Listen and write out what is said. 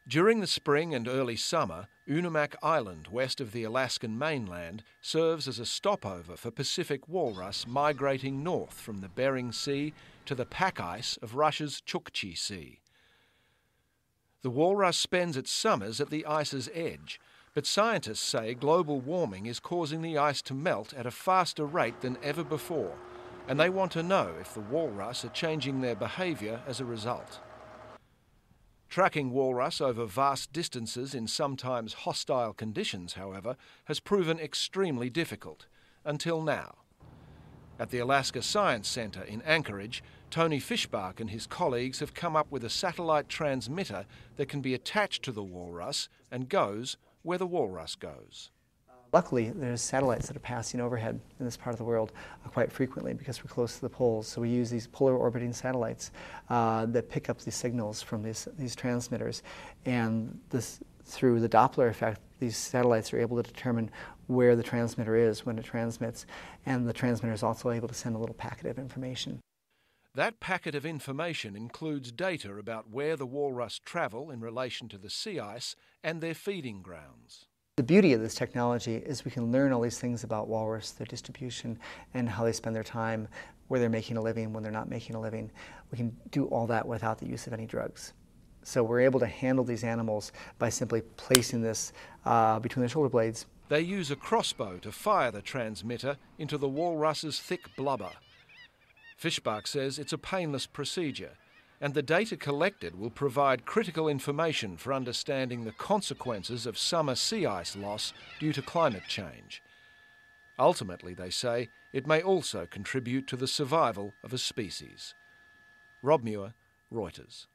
During the spring and early summer, Unamak Island, west of the Alaskan mainland, serves as a stopover for Pacific walrus migrating north from the Bering Sea to the pack ice of Russia's Chukchi Sea. The walrus spends its summers at the ice's edge, but scientists say global warming is causing the ice to melt at a faster rate than ever before, and they want to know if the walrus are changing their behaviour as a result. Tracking walrus over vast distances in sometimes hostile conditions, however, has proven extremely difficult, until now. At the Alaska Science Centre in Anchorage, Tony Fishbach and his colleagues have come up with a satellite transmitter that can be attached to the walrus and goes where the walrus goes. Luckily, there's satellites that are passing overhead in this part of the world quite frequently because we're close to the poles. So we use these polar orbiting satellites that pick up these signals from these transmitters. And through the Doppler effect, these satellites are able to determine where the transmitter is when it transmits. And the transmitter is also able to send a little packet of information. That packet of information includes data about where the walrus travel in relation to the sea ice and their feeding grounds. The beauty of this technology is we can learn all these things about walrus, their distribution, and how they spend their time, where they're making a living, when they're not making a living. We can do all that without the use of any drugs. So we're able to handle these animals by simply placing this between their shoulder blades. They use a crossbow to fire the transmitter into the walrus's thick blubber. Fishbach says it's a painless procedure, and the data collected will provide critical information for understanding the consequences of summer sea ice loss due to climate change. Ultimately, they say, it may also contribute to the survival of a species. Rob Muir, Reuters.